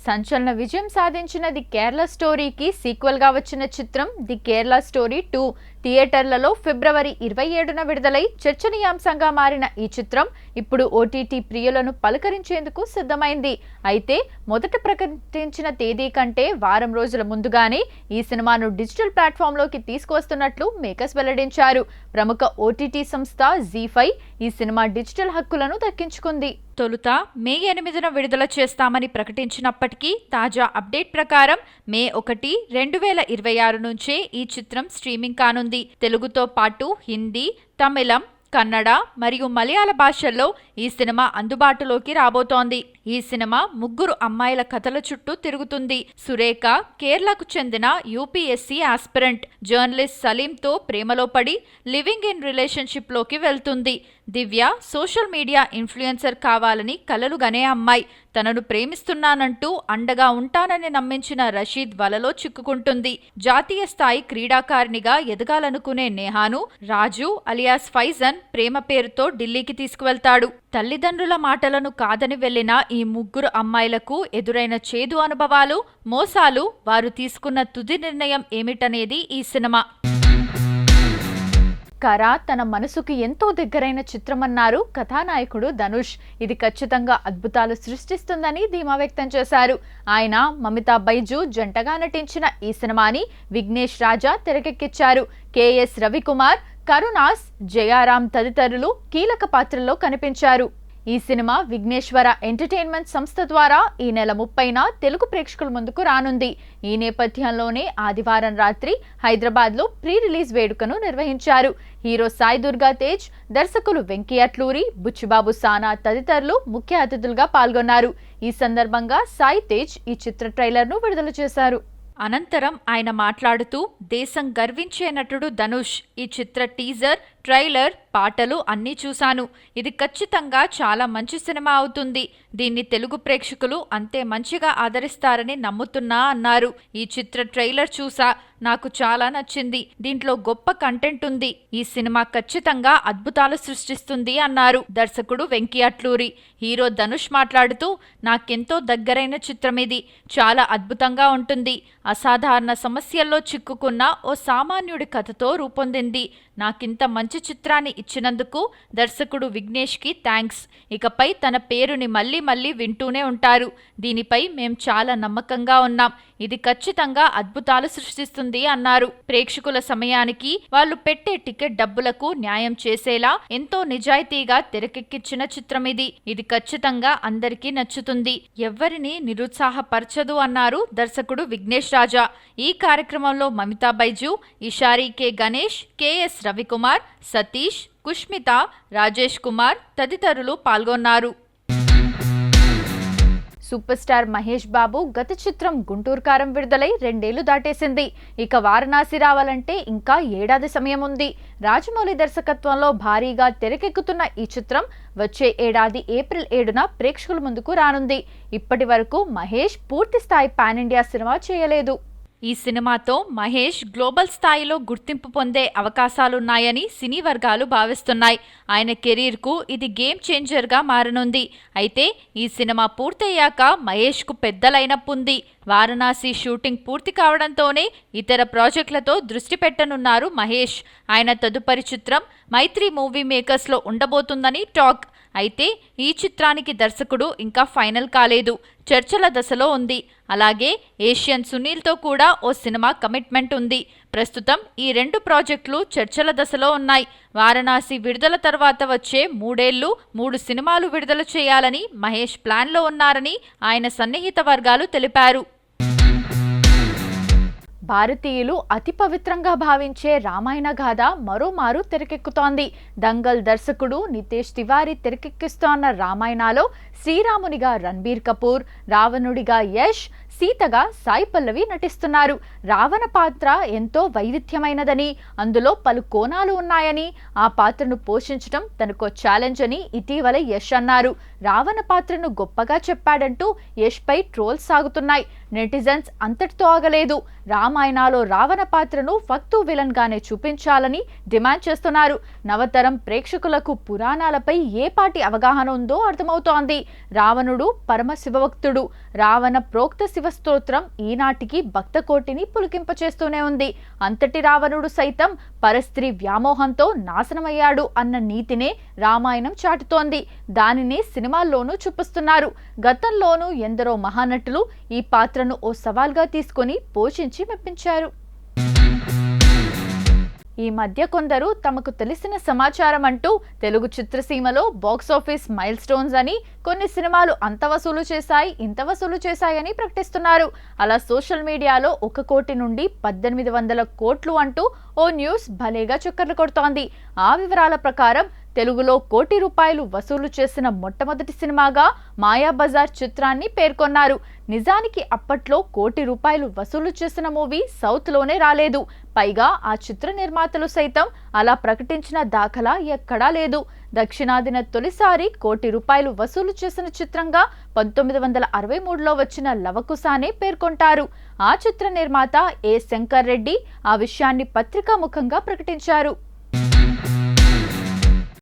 సంచలన విజయం సాధించిన ది కేరళ స్టోరీకి సీక్వెల్ గా వచ్చిన చిత్రం ది కేరళ స్టోరీ 2 థియేటర్లలో ఫిబ్రవరి 27న విడుదలై చర్చనీయాంశంగా మారిన ఈ చిత్రం ఇప్పుడు ఓటీటీ ప్రియులను పలకరించేందుకు సిద్ధమైంది. అయితే మొదట ప్రకటించిన తేదీ కంటే వారం రోజుల ముందుగానే ఈ సినిమాను డిజిటల్ ప్లాట్ఫామ్లోకి తీసుకువస్తున్నట్లు మేకర్స్ వెల్లడించారు. ప్రముఖ ఓటీటీ సంస్థ జీ5 ఈ సినిమా డిజిటల్ హక్కులను దక్కించుకుంది. తొలుత మే 8న విడుదల చేస్తామని ప్రకటించినప్పటికీ తాజా అప్డేట్ ప్రకారం మే 1, 2026 నుంచే ఈ చిత్రం స్ట్రీమింగ్ కానుంది. తెలుగుతో పాటు హిందీ, తమిళం, కన్నడ మరియు మలయాళ భాషల్లో ఈ సినిమా అందుబాటులోకి రాబోతోంది. ఈ సినిమా ముగ్గురు అమ్మాయిల కథల చుట్టూ తిరుగుతుంది. సురేఖ కేరళకు చెందిన యూపీఎస్సీ ఆస్పిరెంట్ జర్నలిస్ట్ సలీంతో ప్రేమలో పడి లివింగ్ ఇన్ రిలేషన్షిప్ లోకి వెళ్తుంది. దివ్య సోషల్ మీడియా ఇన్ఫ్లుయెన్సర్ కావాలని కలలు గనే అమ్మాయి. తనను ప్రేమిస్తున్నానంటూ అండగా ఉంటానని నమ్మించిన రషీద్ వలలో చిక్కుకుంటుంది. జాతీయ స్థాయి క్రీడాకారిణిగా ఎదగాలనుకునే నేహాను రాజు అలియాస్ ఫైజన్ ప్రేమ పేరుతో ఢిల్లీకి తీసుకువెళ్తాడు. తల్లిదండ్రుల మాటలను కాదని వెళ్లిన ఈ ముగ్గురు అమ్మాయిలకు ఎదురైన చేదు అనుభవాలు, మోసాలు, వారు తీసుకున్న తుది నిర్ణయం ఏమిటనేది ఈ సినిమా. కరా తన మనసుకు ఎంతో దగ్గరైన చిత్రమన్నారు కథానాయకుడు ధనుష్. ఇది ఖచ్చితంగా అద్భుతాలు సృష్టిస్తుందని ధీమా వ్యక్తం చేశారు. ఆయన, మమితా బైజు జంటగా నటించిన ఈ సినిమాని విఘ్నేష్ రాజా తెరకెక్కించారు. కెఎస్ రవికుమార్, కరుణాస్, జయారాం తదితరులు కీలక పాత్రల్లో కనిపించారు. ఈ సినిమా విఘ్నేశ్వర ఎంటర్టైన్మెంట్ సంస్థ ద్వారా ఈ నెల 30న తెలుగు ప్రేక్షకుల ముందుకు రానుంది. ఈ నేపథ్యంలోనే ఆదివారం రాత్రి హైదరాబాద్లో ప్రీ రిలీజ్ వేడుకను నిర్వహించారు. హీరో సాయి దుర్గా తేజ్, దర్శకులు వెంకీ అట్లూరి, బుచ్చిబాబు సానా తదితరులు ముఖ్య అతిథులుగా పాల్గొన్నారు. ఈ సందర్భంగా సాయి తేజ్ ఈ చిత్ర ట్రైలర్ను విడుదల చేశారు. అనంతరం ఆయన మాట్లాడుతూ, దేశం గర్వించే నటుడు ధనుష్. ఈ చిత్ర టీజర్, ట్రైలర్, పాటలు అన్నీ చూశాను. ఇది ఖచ్చితంగా చాలా మంచి సినిమా అవుతుంది. దీన్ని తెలుగు ప్రేక్షకులు అంతే మంచిగా ఆదరిస్తారని నమ్ముతున్నా అన్నారు. ఈ చిత్ర ట్రైలర్ చూసా, నాకు చాలా నచ్చింది. దీంట్లో గొప్ప కంటెంట్ ఉంది. ఈ సినిమా ఖచ్చితంగా అద్భుతాలు సృష్టిస్తుంది అన్నారు దర్శకుడు వెంకీ అట్లూరి. హీరో ధనుష్ మాట్లాడుతూ, నాకెంతో దగ్గరైన చిత్రం ఇది. చాలా అద్భుతంగా ఉంటుంది. అసాధారణ సమస్యల్లో చిక్కుకున్న ఓ సామాన్యుడి కథతో రూపొందింది. నాకింత మంచి చిత్రాన్ని ఇచ్చినందుకు దర్శకుడు విఘ్నేష్కి థ్యాంక్స్. ఇకపై తన పేరుని మళ్ళీ మళ్ళీ వింటూనే ఉంటారు. దీనిపై మేం చాలా నమ్మకంగా ఉన్నాం. ఇది ఖచ్చితంగా అద్భుతాలు సృష్టిస్తుంది అన్నారు. ప్రేక్షకుల సమయానికి వాళ్ళు పెట్టే టికెట్ డబ్బులకు న్యాయం చేసేలా ఎంతో నిజాయితీగా తెరకెక్కించిన చిత్రం ఇది. ఇది ఖచ్చితంగా అందరికీ నచ్చుతుంది. ఎవ్వరిని నిరుత్సాహపరచదు అన్నారు దర్శకుడు విఘ్నేష్ రాజా. ఈ కార్యక్రమంలో మమితా బైజు, ఇషారీ కె గణేష్, కెఎస్ రవికుమార్, సతీష్, కుష్మిత, రాజేష్ కుమార్ తదితరులు పాల్గొన్నారు. సూపర్ స్టార్ మహేష్ బాబు గత చిత్రం గుంటూరు కారం విడుదలై 2 ఏళ్లు దాటేసింది. ఇక వారణాసి రావాలంటే ఇంకా ఏడాది సమయం ఉంది. రాజమౌళి దర్శకత్వంలో భారీగా తెరకెక్కుతున్న ఈ చిత్రం వచ్చే ఏడాది ఏప్రిల్ 7న ప్రేక్షకుల ముందుకు రానుంది. ఇప్పటి వరకు మహేష్ పూర్తి స్థాయి పాన్ ఇండియా సినిమా చేయలేదు. ఈ సినిమాతో మహేష్ గ్లోబల్ స్థాయిలో గుర్తింపు పొందే అవకాశాలున్నాయని సినీ వర్గాలు భావిస్తున్నాయి. ఆయన కెరీర్కు ఇది గేమ్ చేంజర్గా మారనుంది. అయితే ఈ సినిమా పూర్తయ్యాక మహేష్కు పెద్ద లైనప్ ఉంది. వారణాసి షూటింగ్ పూర్తి కావడంతోనే ఇతర ప్రాజెక్టులతో దృష్టి పెట్టనున్నారు మహేష్. ఆయన తదుపరి చిత్రం మైత్రి మూవీ మేకర్స్లో ఉండబోతుందని టాక్. అయితే ఈ చిత్రానికి దర్శకుడు ఇంకా ఫైనల్ కాలేదు, చర్చల దశలో ఉంది. అలాగే ఏషియన్ సునీల్తో కూడా ఓ సినిమా కమిట్మెంట్ ఉంది. ప్రస్తుతం ఈ 2 ప్రాజెక్టులు చర్చల దశలో ఉన్నాయి. వారణాసి విడుదల తర్వాత వచ్చే 3 ఏళ్లు 3 సినిమాలు విడుదల చేయాలని మహేష్ ప్లాన్లో ఉన్నారని ఆయన సన్నిహిత వర్గాలు తెలిపారు. భారతీయులు అతి పవిత్రంగా భావించే రామాయణ గాథ మరోమారు తెరకెక్కుతోంది. దంగల్ దర్శకుడు నితేష్ తివారీ తెరకెక్కిస్తోన్న రామాయణలో శ్రీరామునిగా రణబీర్ కపూర్, రావణుడిగా యష్, సీతగా సాయి పల్లవి నటిస్తున్నారు. రావణ పాత్ర ఎంతో వైవిధ్యమైనదని, అందులో పలు కోణాలు ఉన్నాయని, ఆ పాత్రను పోషించడం తనకో ఛాలెంజ్ అని ఇటీవల యష్ అన్నారు. రావణ పాత్రను గొప్పగా చెప్పాడంటూ యష్ పై ట్రోల్స్ సాగుతున్నాయి. నెటిజన్స్ అంతటితో ఆగలేదు. రామాయణాలో రావణ పాత్రను ఫక్తు విలన్ గానే చూపించాలని డిమాండ్ చేస్తున్నారు. నవతరం ప్రేక్షకులకు పురాణాలపై ఏ పాటి అవగాహన ఉందో అర్థమవుతోంది. రావణుడు పరమ శివభక్తుడు. రావణ ప్రోక్త శివస్తోత్రం ఈనాటికి భక్తకోటిని పులికింపచేస్తూనే ఉంది. అంతటి రావణుడు సైతం పరస్త్రీ వ్యామోహంతో నాశనమయ్యాడు అన్న నీతినే రామాయణం చాటుతోంది. దానిని సినిమాల్లోనూ చూపిస్తున్నారు. గతంలోనూ ఎందరో మహానటులు ఈ పాత్రను ఓ సవాల్గా తీసుకొని పోషించి మెప్పించారు. ఈ మధ్య కొందరు తమకు తెలిసిన సమాచారం అంటూ తెలుగు చిత్రసీమలో బాక్సాఫీస్ మైల్ స్టోన్స్ అని, కొన్ని సినిమాలు అంత వసూలు చేశాయి, ఇంత వసూలు చేశాయని ప్రకటిస్తున్నారు. అలా సోషల్ మీడియాలో 1 కోటి నుండి 1800 కోట్లు అంటూ ఓ న్యూస్ భలేగా చక్కర్లు కొడుతోంది. ఆ వివరాల ప్రకారం తెలుగులో ₹1 కోటి వసూలు చేసిన మొట్టమొదటి సినిమాగా మాయాబజార్ చిత్రాన్ని పేర్కొన్నారు. నిజానికి అప్పట్లో ₹1 కోటి వసూలు చేసిన మూవీ సౌత్లోనే రాలేదు. పైగా ఆ చిత్ర నిర్మాతలు సైతం అలా ప్రకటించిన దాఖలా ఎక్కడా లేదు. దక్షిణాదిన తొలిసారి ₹1 కోటి వసూలు చేసిన చిత్రంగా 1963లో వచ్చిన లవకుశానే పేర్కొంటారు. ఆ చిత్ర నిర్మాత ఏ శంకర్ రెడ్డి ఆ విషయాన్ని పత్రికాముఖంగా ప్రకటించారు.